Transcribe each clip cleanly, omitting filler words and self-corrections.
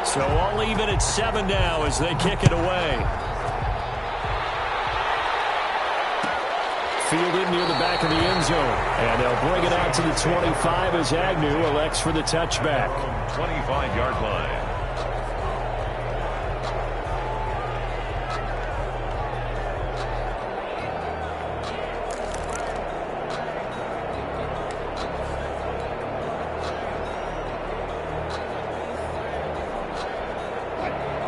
So all even at 7 now as they kick it away. Fielded near the back of the end zone. And they'll bring it out to the 25 as Agnew elects for the touchback. 25-yard line.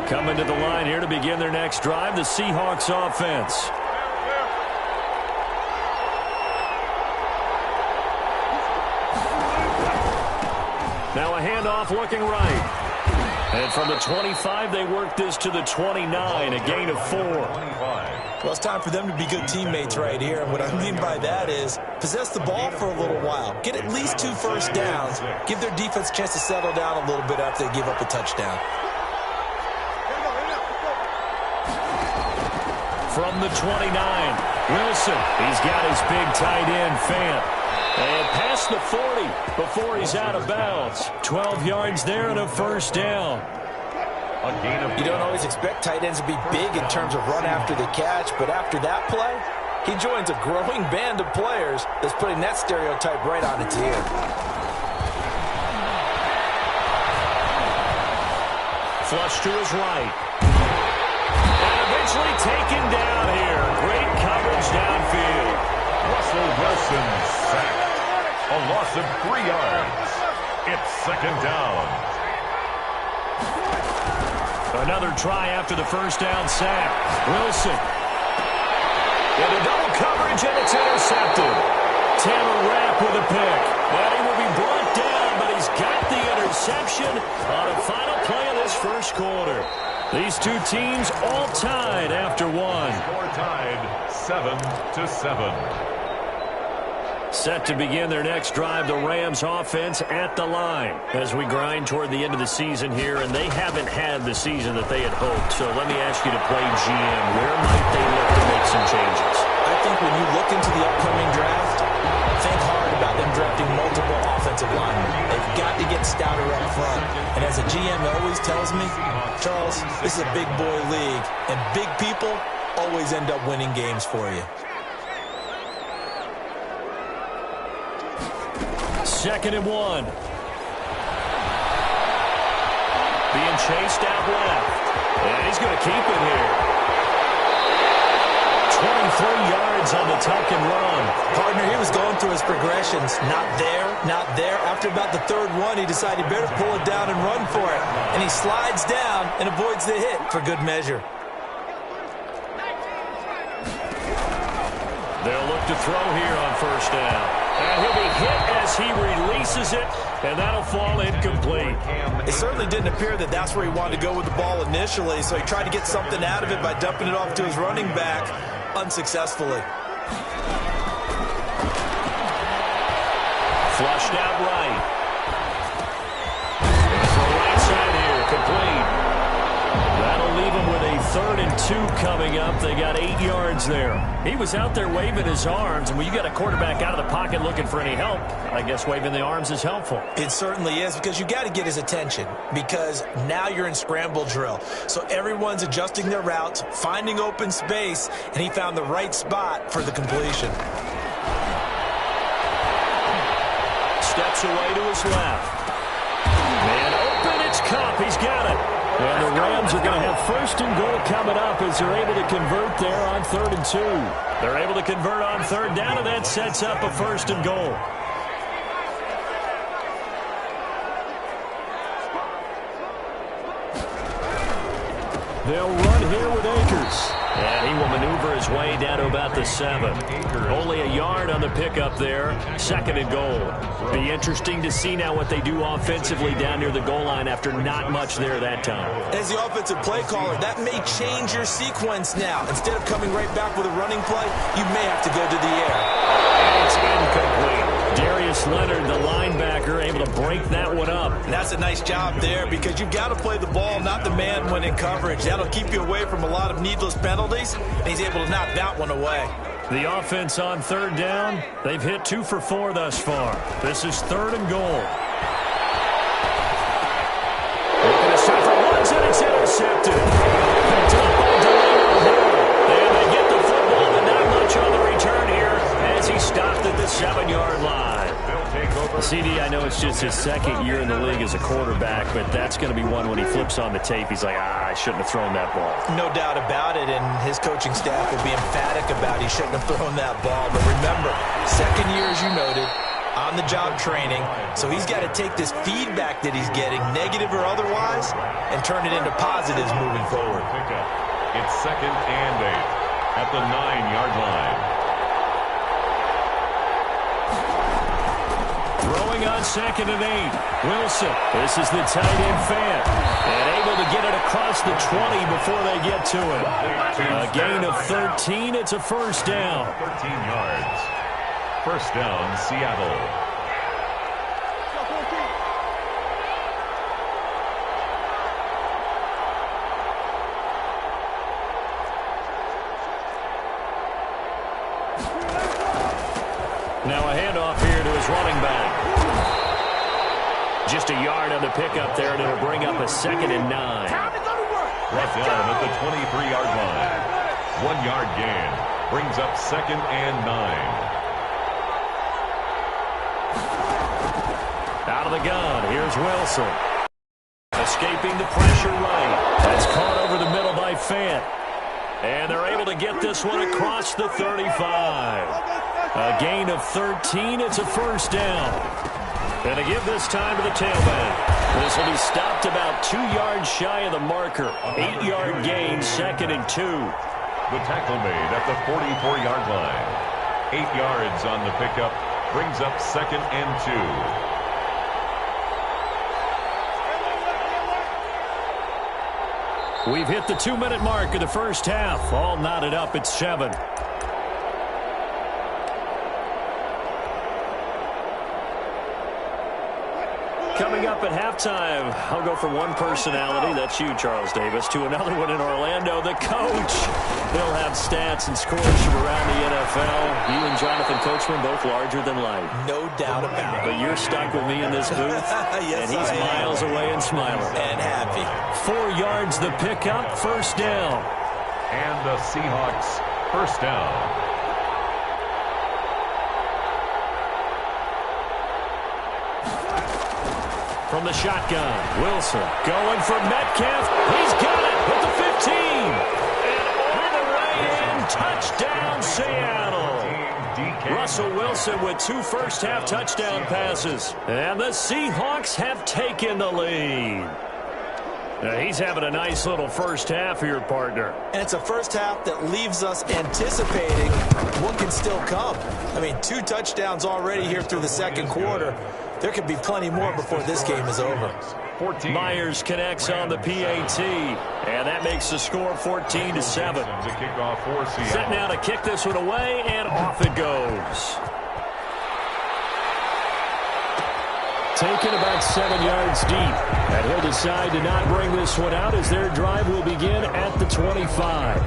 Coming to the line here to begin their next drive, the Seahawks offense. Now a handoff looking right. And from the 25, they work this to the 29, a gain of 4. Well, it's time for them to be good teammates right here. And what I mean by that is possess the ball for a little while. Get at least 2 first downs. Give their defense a chance to settle down a little bit after they give up a touchdown. From the 29, Wilson. He's got his big tight end, Fant. And past the 40 before he's out of bounds. 12 yards there and a first down. You don't always expect tight ends to be big in terms of run after the catch, but after that play, he joins a growing band of players that's putting that stereotype right on its ear. Flush to his right. And eventually taken down here. Great coverage downfield. Russell Wilson sacked. A loss of 3 yards. It's second down. Another try after the first down sack. Wilson. Into double coverage, and it's intercepted. Taylor Rapp with a pick. And he will be brought down, but he's got the interception on a final play of this first quarter. These two teams all tied after one. Score tied 7-7. Set to begin their next drive, the Rams offense at the line as we grind toward the end of the season here, and they haven't had the season that they had hoped. So let me ask you to play GM. Where might they look to make some changes? I think when you look into the upcoming draft, think hard about them drafting multiple offensive linemen. They've got to get stouter up front. And as a GM always tells me, Charles, this is a big boy league, and big people always end up winning games for you. Second and 1. Being chased out left. And he's going to keep it here. 23 yards on the tuck and run. Partner, he was going through his progressions. Not there, not there. After about the third one, he decided he better pull it down and run for it. And he slides down and avoids the hit for good measure. They'll look to throw here on first down. And he'll be hit as he releases it, and that'll fall incomplete. It certainly didn't appear that that's where he wanted to go with the ball initially, so he tried to get something out of it by dumping it off to his running back unsuccessfully. Flushed out right. It's the right side here, complete. That'll leave him with a 3rd and 2 coming up. They got 8 yards there. He was out there waving his arms, and when you got a quarterback out of the pocket looking for any help, I guess waving the arms is helpful. It certainly is, because you got to get his attention, because now you're in scramble drill. So everyone's adjusting their routes, finding open space, and he found the right spot for the completion. Steps away to his left. And open, it's Cup. He's got it. And the Rams are going to have 1st and goal coming up as they're able to convert there on 3rd and 2. They're able to convert on 3rd down, and that sets up a 1st and goal. They'll run here with Akers. And he will maneuver his way down to about the 7. Only a yard on the pickup there. 2nd and goal. Be interesting to see now what they do offensively down near the goal line after not much there that time. As the offensive play caller, that may change your sequence now. Instead of coming right back with a running play, you may have to go to the air. And it's incomplete. Darius Leonard, the linebacker, able to break that one up. And that's a nice job there, because you've got to play the ball, not the man when in coverage. That'll keep you away from a lot of needless penalties, and he's able to knock that one away. The offense on 3rd down, they've hit 2 for 4 thus far. This is 3rd and goal. Looking to set for CD, I know it's just his second year in the league as a quarterback, but that's going to be one when he flips on the tape. He's like, I shouldn't have thrown that ball. No doubt about it, and his coaching staff will be emphatic about he shouldn't have thrown that ball. But remember, second year, as you noted, on-the-job training, so he's got to take this feedback that he's getting, negative or otherwise, and turn it into positives moving forward. It's 2nd and 8 at the 9-yard line. Throwing on 2nd and 8. Wilson. This is the tight end fan. And able to get it across the 20 before they get to it. A gain of 13. It's a first down. 13 yards. First down, Seattle. Now a handoff here to his running back. Just a yard on the pickup there, and it'll bring up a 2nd and 9. Brought down at the 23-yard line. 1-yard gain. Brings up 2nd and 9. Out of the gun, here's Wilson. Escaping the pressure right. That's caught over the middle by Fant. And they're able to get this one across the 35. A gain of 13. It's a first down. And to give this time to the tailback. This will be stopped about 2 yards shy of the marker. 8-yard gain, 2nd and 2. The tackle made at the 44-yard line. 8 yards on the pickup. Brings up 2nd and 2. We've hit the 2-minute mark of the first half. All knotted up at 7. Coming up at halftime, I'll go from one personality, that's you, Charles Davis, to another one in Orlando, the coach. They'll have stats and scores from around the NFL. You and Jonathan Coachman, both larger than life. No doubt about it. But you're stuck with me in this booth, yes, and he's miles away and smiling. And happy. 4 yards the pickup, first down. And the Seahawks, first down. From the shotgun, Wilson going for Metcalf. He's got it with the 15. And all the way in, touchdown Seattle. Russell Wilson with 2 first-half touchdown passes. And the Seahawks have taken the lead. He's having a nice little first half here, partner. And it's a first half that leaves us anticipating what can still come. I mean, 2 touchdowns already here through the second quarter. There could be plenty more before this game is over. 14. Myers connects on the PAT, and that makes the score 14-7. Set now to kick this one away, and off it goes. Taken about 7 yards deep, and he'll decide to not bring this one out as their drive will begin at the 25.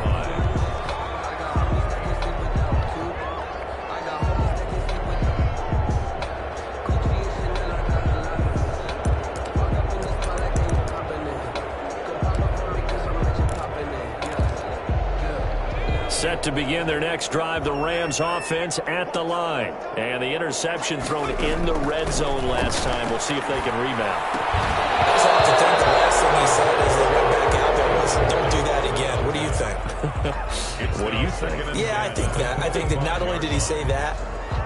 Set to begin their next drive, the Rams offense at the line. And the interception thrown in the red zone last time. We'll see if they can rebound. I just have to think the last thing he said as they went back out there was, don't do that again. What do you think? What do you think? Yeah, I think that. I think that not only did he say that,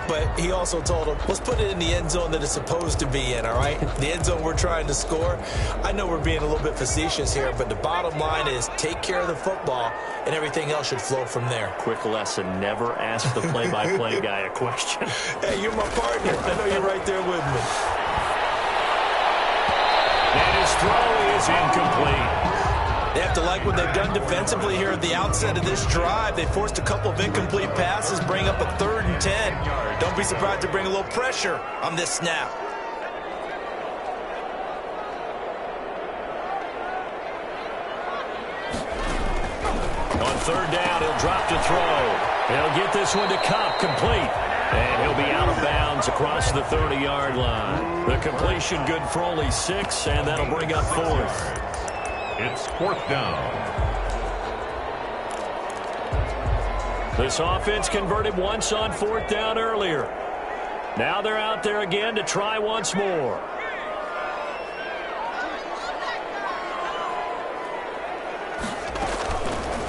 but he also told him, let's put it in the end zone that it's supposed to be in, all right? The end zone we're trying to score. I know we're being a little bit facetious here, but the bottom line is take care of the football, and everything else should flow from there. Quick lesson, never ask the play-by-play guy a question. Hey, you're my partner. I know you're right there with me. And his throw is incomplete. They have to like what they've done defensively here at the outset of this drive. They forced a couple of incomplete passes, bring up a 3rd and 10. Don't be surprised to bring a little pressure on this snap. On 3rd down, he'll drop to throw. He'll get this one to Cobb, complete. And he'll be out of bounds across the 30-yard line. The completion good for only 6, and that'll bring up 4th. It's 4th down. This offense converted once on 4th down earlier. Now they're out there again to try once more.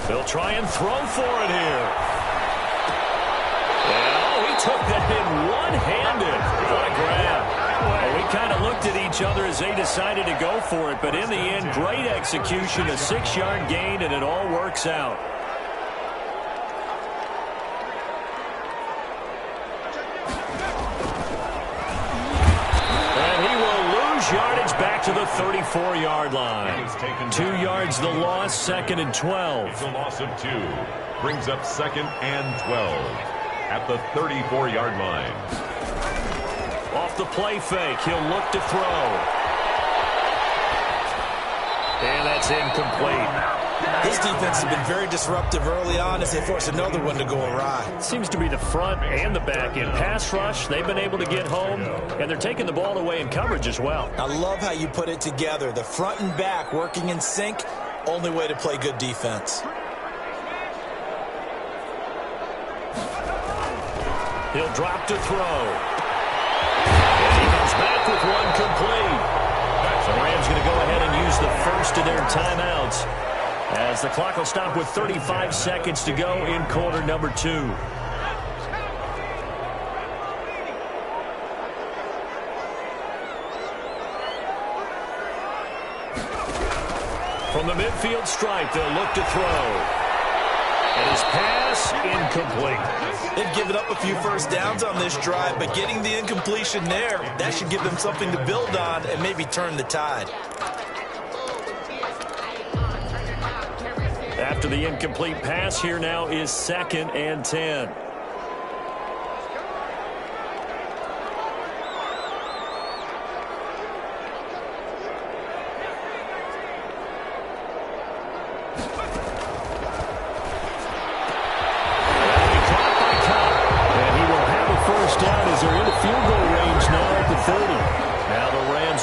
They'll try and throw for it here. And, he took that in one-handed. What a grab. Well, we kind of looked at each other as they decided to go for it, but in the end, great execution, a 6-yard gain, and it all works out. Yardage back to the 34-yard line. 2 yards the loss, 2nd and 12. It's a loss of 2. Brings up 2nd and 12 at the 34-yard line. Off the play fake, he'll look to throw. And that's incomplete. This defense has been very disruptive early on as they force another one to go awry. Seems to be the front and the back end. Pass rush, they've been able to get home, and they're taking the ball away in coverage as well. I love how you put it together. The front and back working in sync, only way to play good defense. He'll drop to throw. And he comes back with one complete. So the Rams going to go ahead and use the first of their timeouts, as the clock will stop with 35 seconds to go in quarter number 2. From the midfield stripe, they'll look to throw. And his pass, incomplete. They've given up a few first downs on this drive, but getting the incompletion there, that should give them something to build on and maybe turn the tide. After the incomplete pass, here now is 2nd and 10.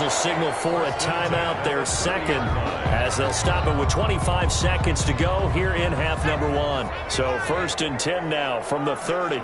Signal for a timeout, their second, as they'll stop it with 25 seconds to go here in half number 1. So 1st and 10 now from the 30.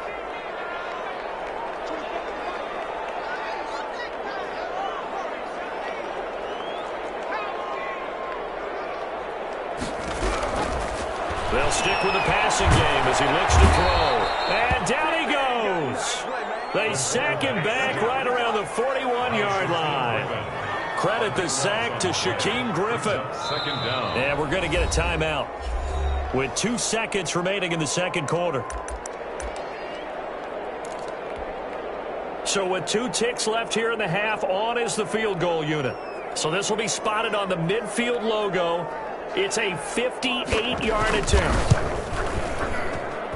They'll stick with the passing game as he looks to throw. And down he goes. They sack him back right around the 41-yard line. Credit the sack to Shaquem Griffin. 2nd down. And we're going to get a timeout with 2 seconds remaining in the second quarter. So with 2 ticks left here in the half, on is the field goal unit. So this will be spotted on the midfield logo. It's a 58-yard attempt.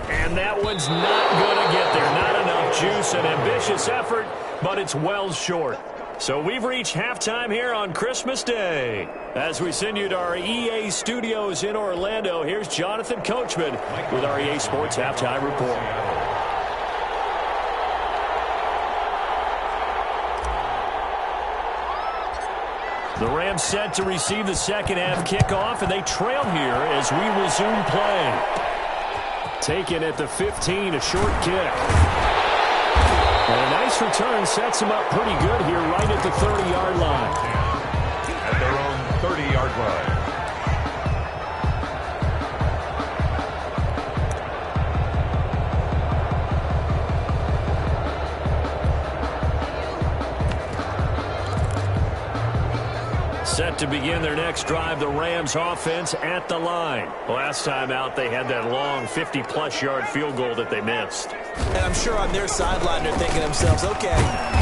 And that one's not going to get there. Not enough juice, an ambitious effort, but it's well short. So we've reached halftime here on Christmas Day. As we send you to our EA studios in Orlando, here's Jonathan Coachman with our EA Sports Halftime Report. The Rams set to receive the second half kickoff, and they trail here as we resume play. Taken at the 15, a short kick. And a nice return sets him up pretty good here right at the 30-yard line. At their own 30-yard line. Set to begin their next drive, the Rams offense at the line. Last time out, they had that long 50-plus yard field goal that they missed. And I'm sure on their sideline they're thinking to themselves, okay,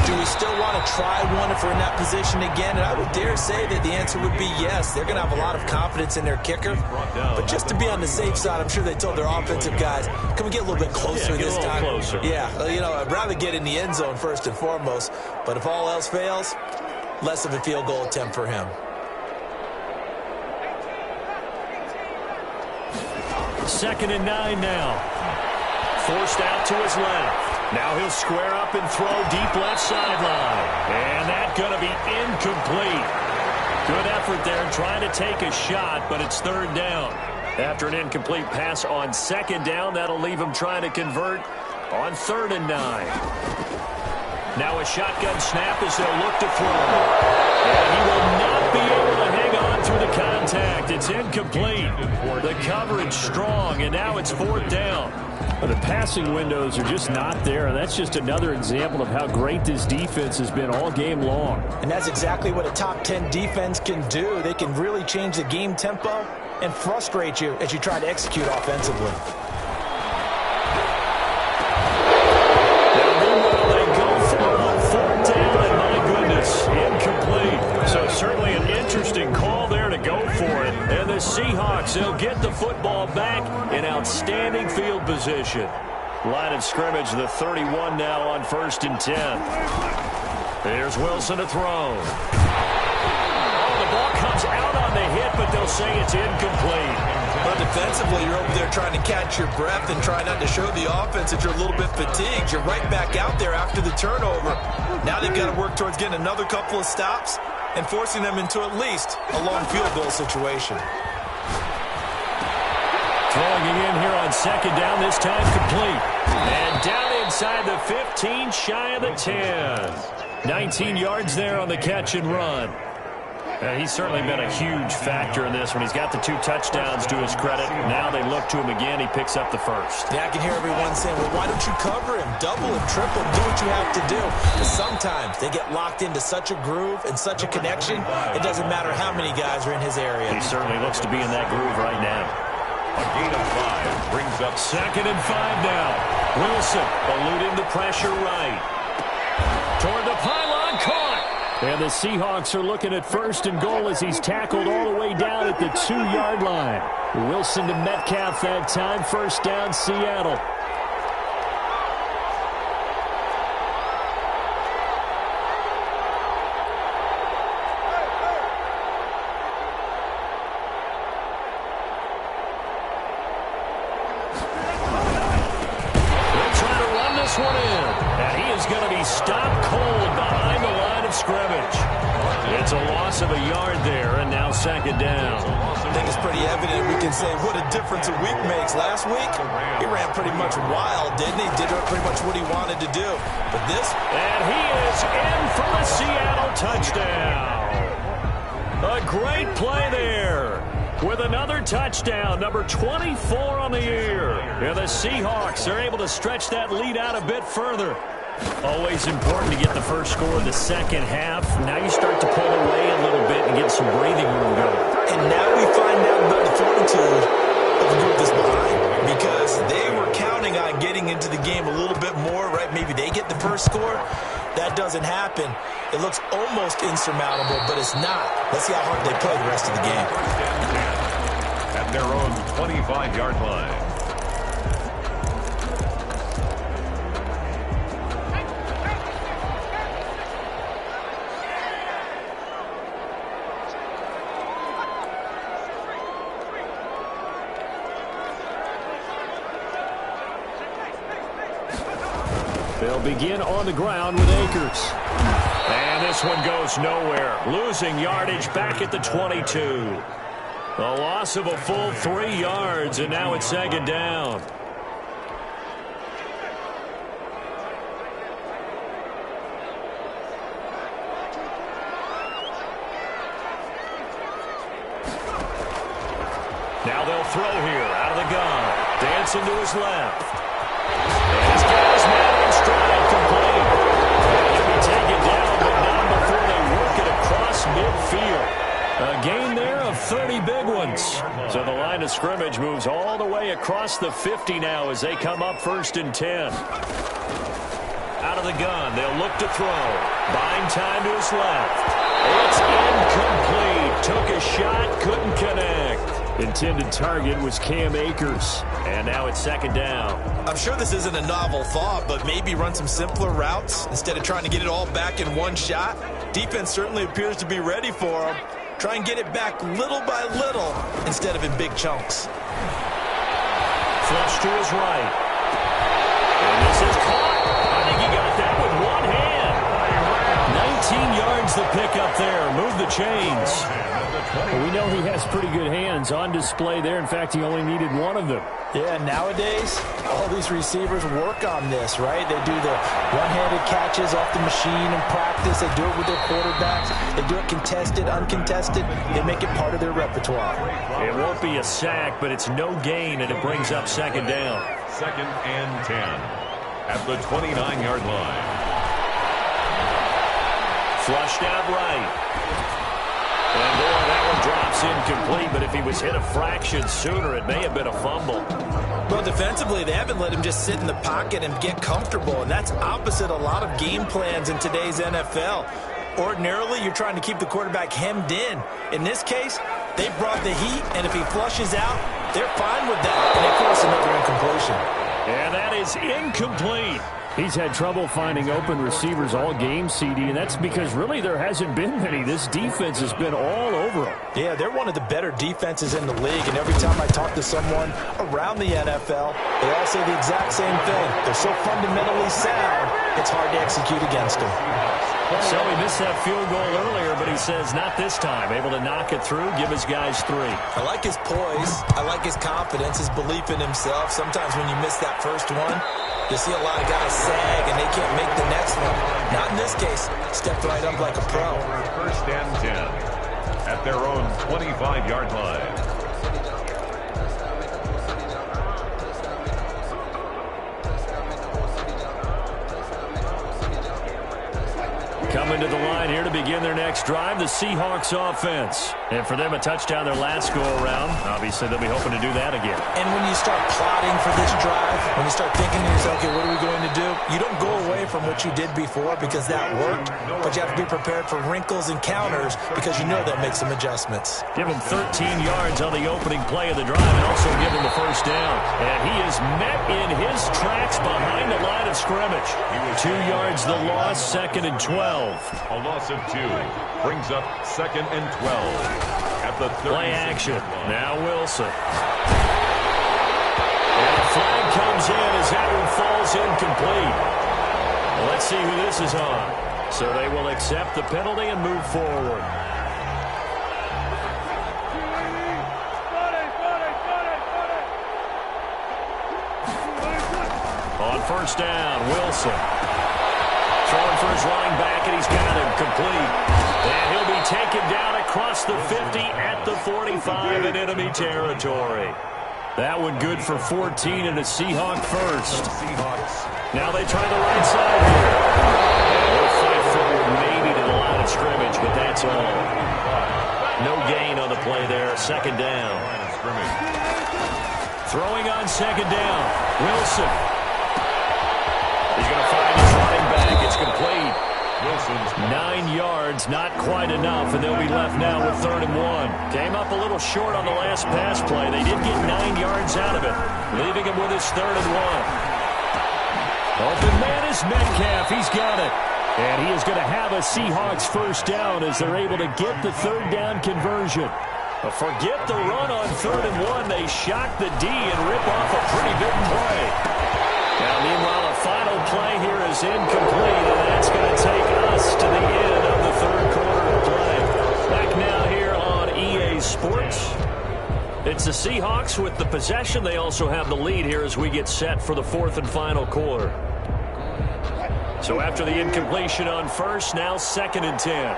do we still want to try one if we're in that position again? And I would dare say that the answer would be yes. They're going to have a lot of confidence in their kicker. But just to be on the safe side, I'm sure they told their offensive guys, can we get a little bit closer this time? Closer. Yeah, I'd rather get in the end zone first and foremost. But if all else fails, less of a field goal attempt for him. 2nd and 9 now. Forced out to his left. Now he'll square up and throw deep left sideline. And that's going to be incomplete. Good effort there trying to take a shot, but it's 3rd down. After an incomplete pass on 2nd down, that'll leave him trying to convert on 3rd and 9. Now a shotgun snap as they'll look to throw. And he will not be able to hang on through the contact. It's incomplete. The coverage strong, and now it's 4th down. The passing windows are just not there, and that's just another example of how great this defense has been all game long. And that's exactly what a top 10 defense can do. They can really change the game tempo and frustrate you as you try to execute offensively. Certainly an interesting call there to go for it. And the Seahawks, they'll get the football back in outstanding field position. Line of scrimmage, the 31 now on 1st and 10. Here's Wilson to throw. Oh, the ball comes out on the hit, but they'll say it's incomplete. But defensively, you're over there trying to catch your breath and try not to show the offense that you're a little bit fatigued. You're right back out there after the turnover. Now they've got to work towards getting another couple of stops and forcing them into at least a long field goal situation. Throwing it in here on 2nd down, this time complete. And down inside the 15, shy of the 10. 19 yards there on the catch and run. He's certainly been a huge factor in this one. He's got the 2 touchdowns to his credit. Now they look to him again. He picks up the 1st. Yeah, I can hear everyone saying, well, why don't you cover him? Double him, triple him, do what you have to do. But sometimes they get locked into such a groove and such a connection, it doesn't matter how many guys are in his area. He certainly looks to be in that groove right now. A gain of 5 brings up 2nd and 5 now. Wilson eluding the pressure right. Toward the pylon, caught. And the Seahawks are looking at 1st and goal as he's tackled all the way down at the 2-yard line. Wilson to Metcalf that time. 1st down, Seattle. They'll try to run this one in. And he is going to be stopped cold behind the line of scrimmage. It's a loss of a yard there, and now 2nd down. I think it's pretty evident we can say what a difference a week makes. Last week, he ran pretty much wild, didn't he? Did pretty much what he wanted to do. But this... And he is in for the Seattle touchdown. A great play there. With another touchdown, number 24 on the year. And the Seahawks are able to stretch that lead out a bit further. Always important to get the first score of the second half. Now you start to pull away a little bit and get some breathing room going. And now we find out about the fortitude of the group that's behind, because they were counting on getting into the game a little bit more, right? Maybe they get the first score. That doesn't happen. It looks almost insurmountable, but it's not. Let's see how hard they play the rest of the game. At their own 25-yard line. They'll begin on the ground with Akers. And this one goes nowhere. Losing yardage back at the 22. A loss of a full 3 yards, and now it's 2nd down. Now they'll throw here out of the gun. Dancing to his left. And he's got his man in stride, complete. He'll be taken down, but not before they work it across midfield. A gain there of 30 big ones. So the line of scrimmage moves all the way across the 50 now as they come up 1st and 10. Out of the gun, they'll look to throw. Buying time to his left. It's incomplete. Took a shot, couldn't connect. Intended target was Cam Akers. And now it's 2nd down. I'm sure this isn't a novel thought, but maybe run some simpler routes instead of trying to get it all back in one shot. Defense certainly appears to be ready for him. Try and get it back little by little instead of in big chunks. Flush to his right. And this is caught. I think he got that with one hand. 19 yards the pickup there. Move the chains. Well, we know he has pretty good hands on display there. In fact, he only needed one of them. Yeah, nowadays, all these receivers work on this, right? They do the one-handed catches off the machine in practice. They do it with their quarterbacks. They do it contested, uncontested. They make it part of their repertoire. It won't be a sack, but it's no gain, and it brings up second down. 2nd and 10 at the 29-yard line. Flushed out right. And boy, that one drops incomplete, but if he was hit a fraction sooner, it may have been a fumble. Well, defensively, they haven't let him just sit in the pocket and get comfortable, and that's opposite a lot of game plans in today's NFL. Ordinarily, you're trying to keep the quarterback hemmed in. In this case, they brought the heat, and if he flushes out, they're fine with that, and they force another incompletion. And that is incomplete. He's had trouble finding open receivers all game, CD, and that's because really there hasn't been many. This defense has been all over them. Yeah, they're one of the better defenses in the league, and every time I talk to someone around the NFL, they all say the exact same thing. They're so fundamentally sound, it's hard to execute against them. So he missed that field goal earlier, but he says not this time. Able to knock it through, give his guys 3. I like his poise. I like his confidence, his belief in himself. Sometimes when you miss that first one, you see a lot of guys sag and they can't make the next one. Not in this case. Stepped right up like a pro. 1st and 10 at their own 25-yard line. Coming to the line here to begin their next drive, the Seahawks offense. And for them, a touchdown their last go-around. Obviously, they'll be hoping to do that again. And when you start plotting for this drive, when you start thinking to yourself, okay, what are we going to do? You don't go away from what you did before because that worked, but you have to be prepared for wrinkles and counters because you know they'll make some adjustments. Give him 13 yards on the opening play of the drive and also give him the first down. And he is met in his tracks behind the line of scrimmage. 2 yards the loss, 2nd and 12. A loss of 2 brings up 2nd and 12 at the 30. Play action. Now Wilson. And a flag comes in as that one falls incomplete. Well, let's see who this is on. So they will accept the penalty and move forward. On first down, Wilson. Throwing for his running back, and he's got him complete. And he'll be taken down across the 50 at the 45 in enemy territory. That one good for 14 and a Seahawk first. Now they try the right side here. And they'll fight forward maybe to the line of scrimmage, but that's all. No gain on the play there. 2nd down. Throwing on 2nd down. Wilson. He's going to find his running back. It's complete. Wilson's 9 yards, not quite enough, and they'll be left now with 3rd and 1. Came up a little short on the last pass play. They did get 9 yards out of it, leaving him with his 3rd and 1. Open man is Metcalf. He's got it. And he is going to have a Seahawks first down as they're able to get the 3rd down conversion. But forget the run on 3rd and 1. They shock the D and rip off a pretty big play. Now, meanwhile, a final play here is incomplete, and that's going to take us to the end of the 3rd quarter of play. Back now here on EA Sports. It's the Seahawks with the possession. They also have the lead here as we get set for the 4th and final quarter. So after the incompletion on first, now 2nd and 10.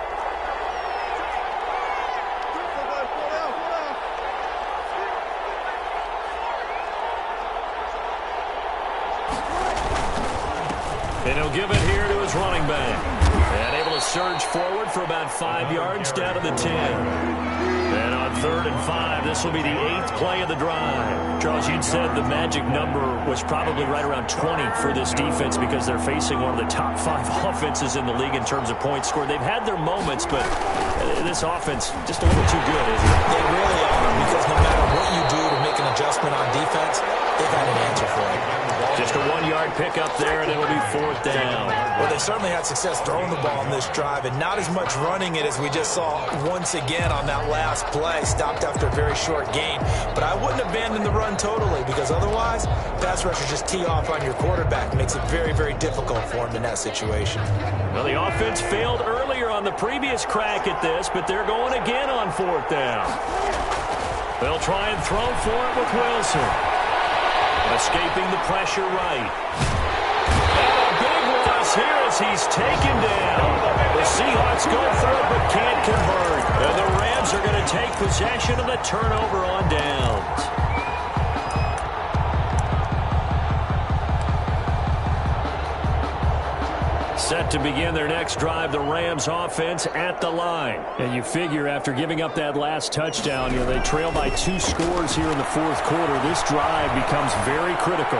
And he'll give it here to his running back. And able to surge forward for about 5 yards down to the 10. And on 3rd and 5, this will be the 8th play of the drive. Charles, you'd said the magic number was probably right around 20 for this defense because they're facing one of the top 5 offenses in the league in terms of points scored. They've had their moments, but this offense just a little too good, isn't it? They really are, because no matter what you do to make an adjustment on defense, they got an answer for it. Just a 1-yard pickup there, and it'll be 4th down. Well, they certainly had success throwing the ball in this drive, and not as much running it as we just saw once again on that last play. Stopped after a very short gain. But I wouldn't abandon the run totally, because otherwise, pass rushers just tee off on your quarterback. Makes it very, very difficult for him in that situation. Well, the offense failed early failure on the previous crack at this, but they're going again on 4th down. They'll try and throw for it with Wilson. Escaping the pressure right. And a big loss here as he's taken down. The Seahawks go for it but can't convert. And the Rams are going to take possession of the turnover on downs. Set to begin their next drive, the Rams offense at the line. And you figure after giving up that last touchdown, they trail by 2 scores here in the 4th quarter. This drive becomes very critical.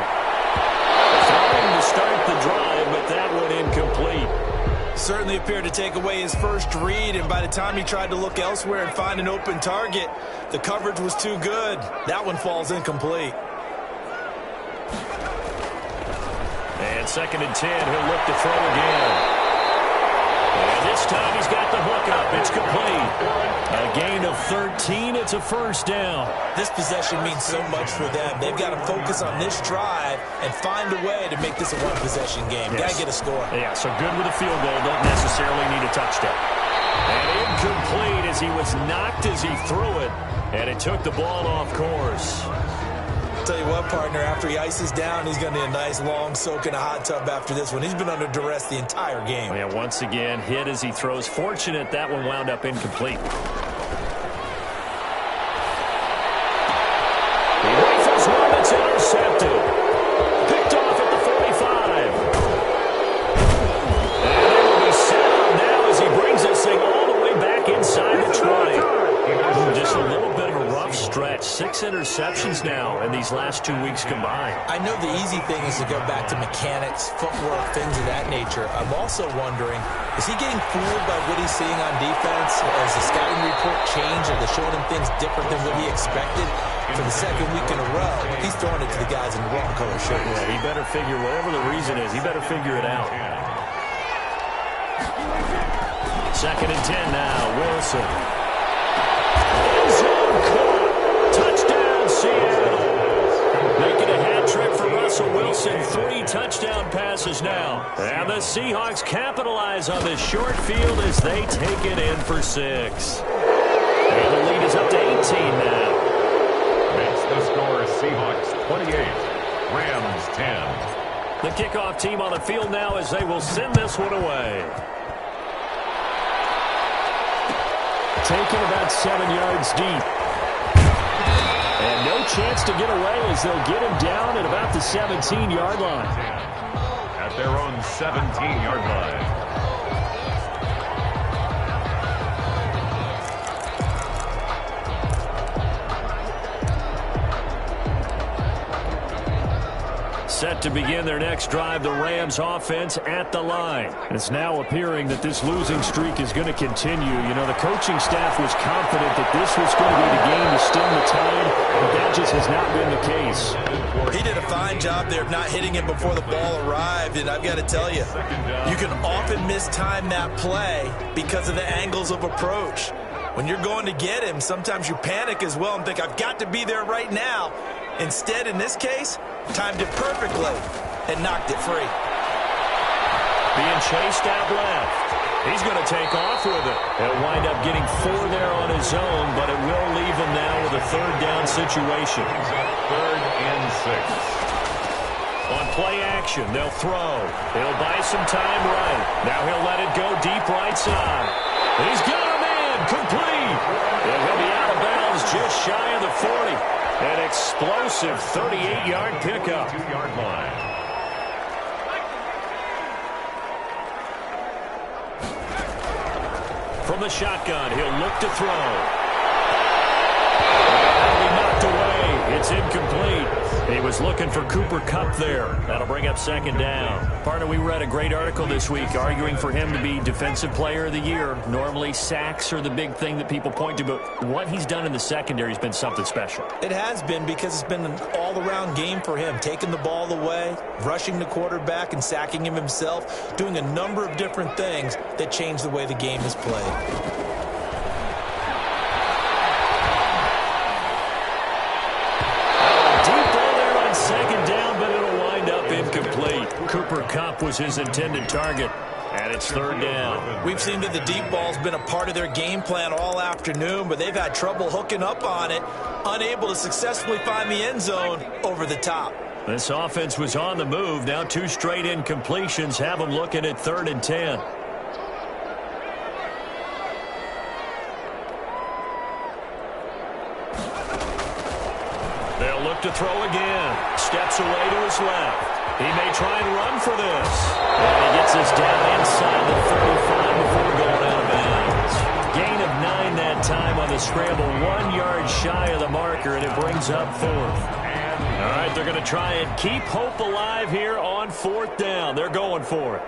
Trying to start the drive, but that one incomplete. Certainly appeared to take away his first read, and by the time he tried to look elsewhere and find an open target, the coverage was too good. That one falls incomplete. And 2nd and 10, he'll look to throw again. And this time he's got the hook up. It's complete. A gain of 13. It's a 1st down. This possession means so much for them. They've got to focus on this drive and find a way to make this a one-possession game. Yes. Got to get a score. Yeah, so good with a field goal. Don't necessarily need a touchdown. And incomplete as he was knocked as he threw it. And it took the ball off course. Tell you what, partner, after he ices down, he's going to need a nice long soak in a hot tub after this one. He's been under duress the entire game. Yeah, once again, hit as he throws. Fortunate that one wound up incomplete. He rifles one that's intercepted. Picked off at the 45. And they will be set up now as he brings this thing all the way back inside the 20. Just a little bit of a rough stretch. 6 interceptions now in these last 2 weeks combined. I know the easy thing is to go back to mechanics, footwork, things of that nature. I'm also wondering, is he getting fooled by what he's seeing on defense? Has the scouting report changed? Are they showing him things different than what he expected? For the 2nd week in a row, he's throwing it to the guys in the wrong color shirts. Yeah, he better figure, whatever the reason is, he better figure it out. 2nd and 10 now, Wilson. Touchdown, Seattle. Making a hat trick for Russell Wilson. 3 touchdown passes now. And the Seahawks capitalize on this short field as they take it in for 6. And the lead is up to 18 now. Makes the score Seahawks 28, Rams 10. The kickoff team on the field now as they will send this one away. Taken about 7 yards deep. And no chance to get away as they'll get him down at about the 17-yard line. At their own 17-yard line. Set to begin their next drive, the Rams offense at the line. It's now appearing that this losing streak is going to continue. You know, the coaching staff was confident that this was going to be the game to stem the tide, but that just has not been the case. He did a fine job there of not hitting it before the ball arrived, and I've got to tell you, you can often mistime that play because of the angles of approach. When you're going to get him, sometimes you panic as well and think, I've got to be there right now. Instead, in this case, timed it perfectly and knocked it free. Being chased out left. He's going to take off with it. He'll wind up getting 4 there on his own, but it will leave him now with a 3rd down situation. 3rd and 6. On play action, they'll throw. He'll buy some time right. Now he'll let it go deep right side. He's got a man, complete. And he'll be out of bounds just shy of the 40. An explosive 38-yard pickup. 2-yard line. From the shotgun, he'll look to throw. That'll be knocked away. It's incomplete. He was looking for Cooper Kupp there. That'll bring up 2nd down. Partner, we read a great article this week arguing for him to be Defensive Player of the Year. Normally, sacks are the big thing that people point to, but what he's done in the secondary has been something special. It has been because it's been an all-around game for him, taking the ball away, rushing the quarterback and sacking him himself, doing a number of different things that change the way the game is played. Cooper Kupp was his intended target. And it's third down. We've seen that the deep ball's been a part of their game plan all afternoon, but they've had trouble hooking up on it, unable to successfully find the end zone over the top. This offense was on the move. Now 2 straight incompletions have them looking at 3rd and 10. They'll look to throw again. Steps away to his left. He may try and run for this. And he gets this down inside the 35 before going out of bounds. Gain of 9 that time on the scramble. 1 yard shy of the marker, and it brings up 4th. All right, they're going to try and keep hope alive here on 4th down. They're going for it.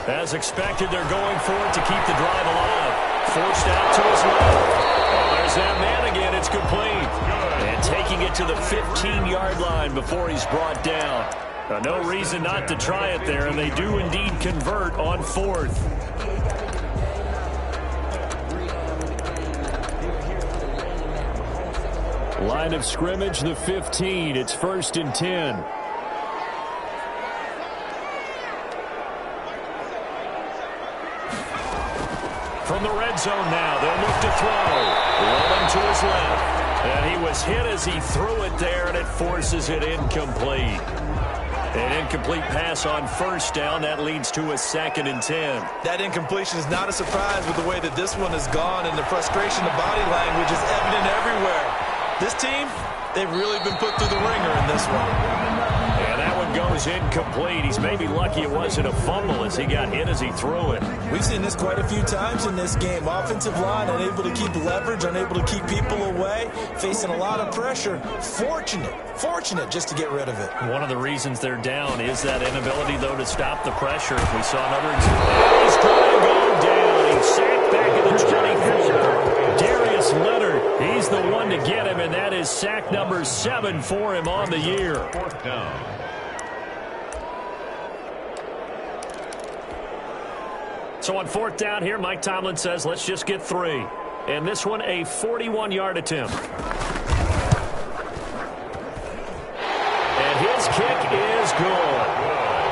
As expected, they're going for it to keep the drive alive. Forced out to his left. Oh, there's that man again. It's complete. And taking it to the 15-yard line before he's brought down. No reason not to try it there, and they do indeed convert on 4th. Line of scrimmage, the 15. It's 1st and 10. From the red zone now, they'll look to throw. Rolling to his left. And he was hit as he threw it there, and it forces it incomplete. An incomplete pass on 1st down. That leads to a 2nd and 10. That incompletion is not a surprise with the way that this one has gone, and the frustration, the body language is evident everywhere. This team, they've really been put through the ringer in this one. And that one goes incomplete. He's maybe lucky it wasn't a fumble as he got hit as he threw it. We've seen this quite a few times in this game. Offensive line unable to keep leverage, unable to keep people away, facing a lot of pressure. Fortunate just to get rid of it. One of the reasons they're down is that inability, though, to stop the pressure. We saw another example. He's trying to go down. He's sacked back at the 24. Darius Leonard, he's the one to get him, and that is sack number 7 for him on the year. 4th down. So on 4th down here, Mike Tomlin says, let's just get 3. And this one, a 41-yard attempt. And his kick is good.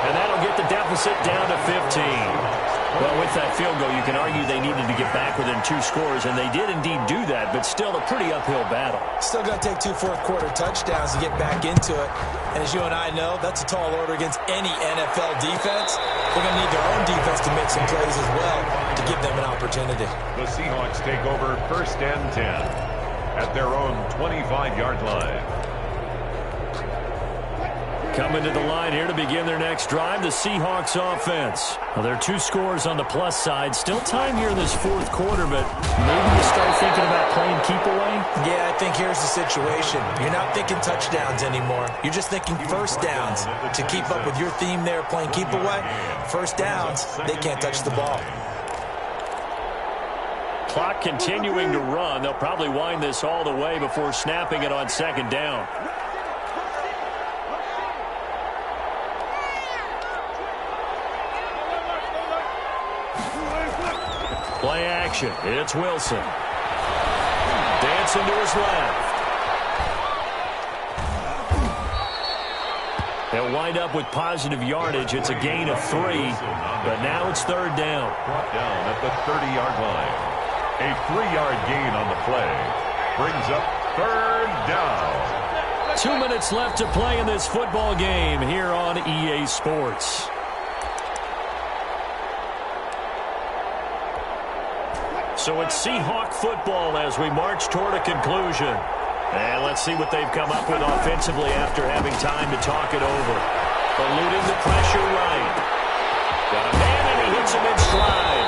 And that'll get the deficit down to 15. Well, with that field goal, you can argue they needed to get back within 2 scores, and they did indeed do that, but still a pretty uphill battle. Still going to take 2 fourth-quarter touchdowns to get back into it. And as you and I know, that's a tall order against any NFL defense. They're going to need their own defense to make some plays as well to give them an opportunity. The Seahawks take over 1st and 10 at their own 25-yard line. Coming to the line here to begin their next drive, the Seahawks offense. Well, there are 2 scores on the plus side. Still time here in this 4th quarter, but maybe you start thinking about playing keep away? Yeah, I think here's the situation. You're not thinking touchdowns anymore. You're just thinking 1st downs. To keep up with your theme there, playing keep away, 1st downs, they can't touch the ball. Clock continuing to run. They'll probably wind this all the way before snapping it on 2nd down. Play action. It's Wilson. Dancing to his left. They'll wind up with positive yardage. It's a gain of 3, but now it's 3rd down. Brought down at the 30-yard line. A 3-yard gain on the play brings up 3rd down. 2 minutes left to play in this football game here on EA Sports. So it's Seahawk football as we march toward a conclusion. And let's see what they've come up with offensively after having time to talk it over. Eluding the pressure right. Got a man and he hits him in stride.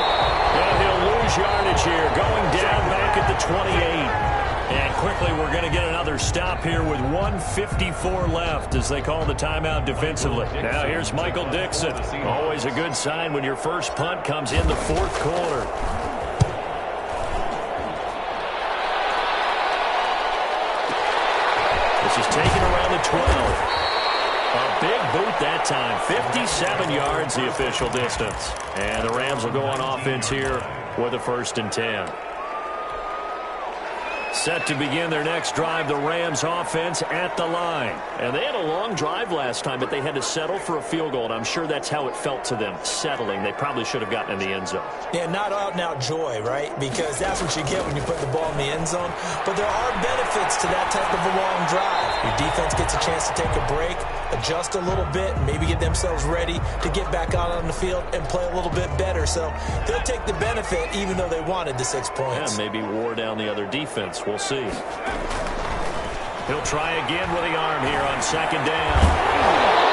And he'll lose yardage here, going down back at the 28. And quickly we're going to get another stop here with 1:54 left as they call the timeout defensively. Now here's Michael Dixon. Always a good sign when your first punt comes in the 4th quarter. This is taken around the 12. A big boot that time. 57 yards the official distance. And the Rams will go on offense here with a 1st and 10. Set to begin their next drive, the Rams offense at the line. And they had a long drive last time, but they had to settle for a field goal, and I'm sure that's how it felt to them, settling. They probably should have gotten in the end zone. Yeah, not out-and-out joy, right? Because that's what you get when you put the ball in the end zone. But there are benefits to that type of a long drive. Your defense gets a chance to take a break, adjust a little bit, and maybe get themselves ready to get back out on the field and play a little bit better. So they'll take the benefit even though they wanted the 6 points. Yeah, maybe wore down the other defense. We'll see. He'll try again with the arm here on second down.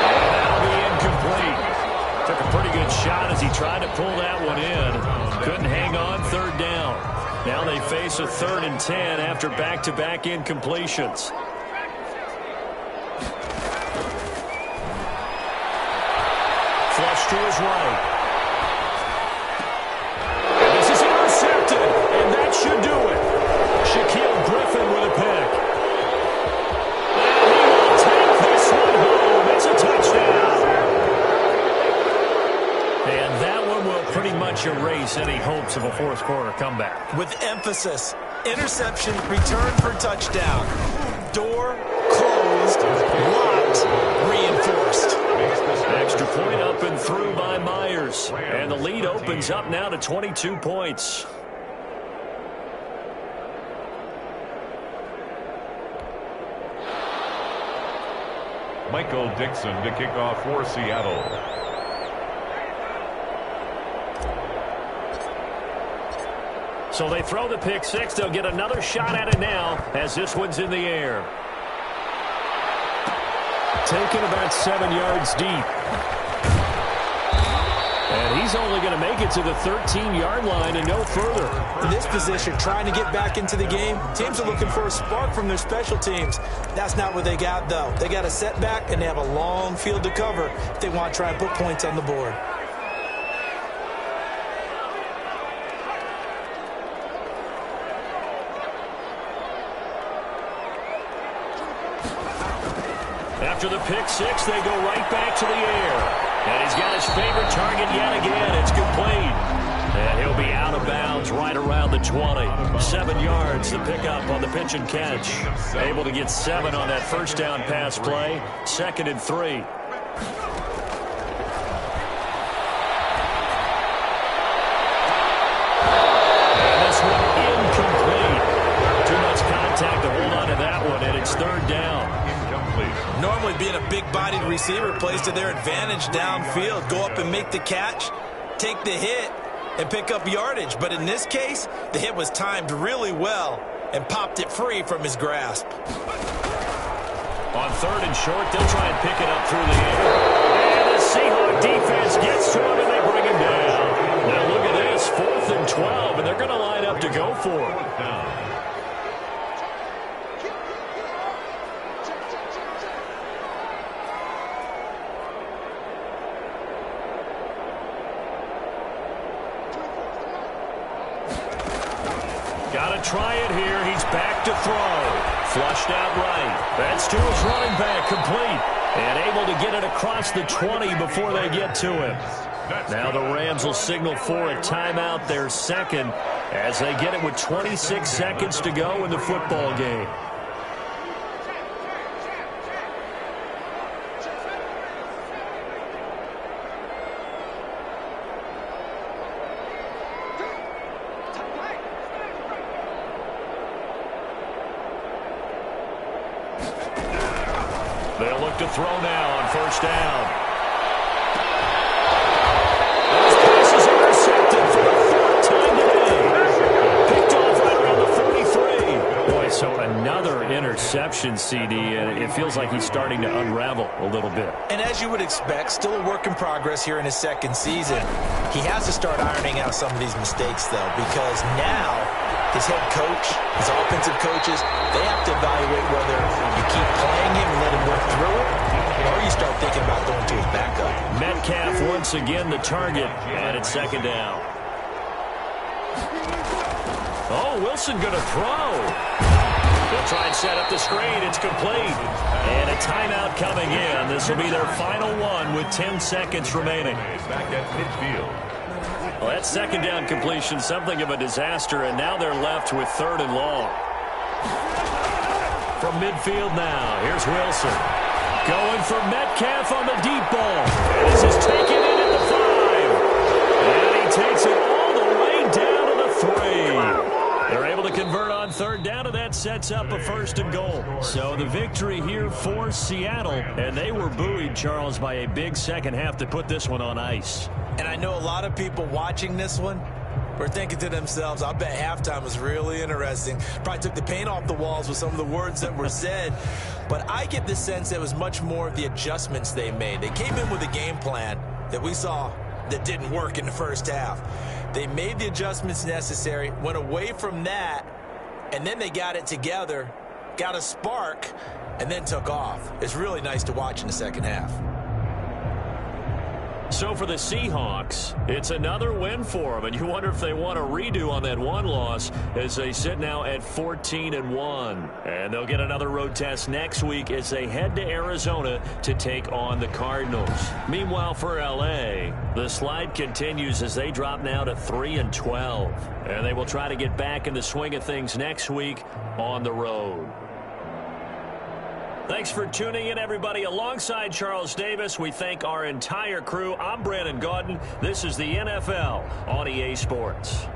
And that'll be incomplete. Took a pretty good shot as he tried to pull that one in. Couldn't hang on, third down. Now they face a 3rd and 10 after back-to-back incompletions. Flush to his right. And this is intercepted, and that should do it. Shaquille Griffin with a pick. And he will take this one home. It's a touchdown. And that one will pretty much erase any hopes of a fourth quarter comeback. With emphasis, interception, return for touchdown. Door closed, locked, reinforced. Extra point up and through by Myers. And the lead opens up now to 22 points. Michael Dixon to kick off for Seattle. So they throw the pick six. They'll get another shot at it now as this one's in the air. Taken about 7 yards deep. And he's only going to make it to the 13-yard line and no further. In this position, trying to get back into the game, teams are looking for a spark from their special teams. That's not what they got, though. They got a setback, and they have a long field to cover if they want to try and put points on the board. After the pick six, they go right back to the air. And he's got his favorite target yet again. It's complete. And he'll be out of bounds right around the 20. 7 yards to pick up on the pitch and catch. Able to get 7 on that first down pass play. 2nd and 3. And this one incomplete. Too much contact to hold on to that one, and it's 3rd down. Normally being a big-bodied receiver plays to their advantage downfield. Go up and make the catch, take the hit, and pick up yardage. But in this case, the hit was timed really well and popped it free from his grasp. On 3rd and short, they'll try and pick it up through the air. And the Seahawks defense gets to him, and they bring him down. Now look at this, 4th and 12, and they're going to line up to go for it. Got to try it here. He's back to throw. Flushed out right. That's to his running back, complete. And able to get it across the 20 before they get to him. Now the Rams will signal for a timeout, their second, as they get it with 26 seconds to go in the football game. They'll look to throw now on 1st down. Those passes intercepted for the 4th time today. Picked off right around the 43. Boy, so another interception, CD, and it feels like he's starting to unravel a little bit. And as you would expect, still a work in progress here in his 2nd season. He has to start ironing out some of these mistakes, though, because now his head coach, his offensive coaches, they have to evaluate whether you keep playing him and let him work through it, or you start thinking about going to his backup. Metcalf once again the target, and it's 2nd down. Oh, Wilson going to throw. They'll try and set up the screen. It's complete. And a timeout coming in. This will be their final one with 10 seconds remaining. Back at midfield. Well, that 2nd down completion, something of a disaster, and now they're left with 3rd and long. From midfield now, here's Wilson. Going for Metcalf on the deep ball. And this is taken in at the 5. And he takes it all the way down to the 3. They're able to convert on third down, and that sets up a 1st and goal. So the victory here for Seattle, and they were buoyed, Charles, by a big second half to put this one on ice. And I know a lot of people watching this one were thinking to themselves, I bet halftime was really interesting. Probably took the paint off the walls with some of the words that were said. But I get the sense it was much more of the adjustments they made. They came in with a game plan that we saw that didn't work in the first half. They made the adjustments necessary, went away from that, and then they got it together, got a spark, and then took off. It's really nice to watch in the second half. So for the Seahawks, it's another win for them, and you wonder if they want a redo on that one loss as they sit now at 14-1. And they'll get another road test next week as they head to Arizona to take on the Cardinals. Meanwhile, for L.A., the slide continues as they drop now to 3-12. And they will try to get back in the swing of things next week on the road. Thanks for tuning in, everybody. Alongside Charles Davis, we thank our entire crew. I'm Brandon Gaudin. This is the NFL on EA Sports.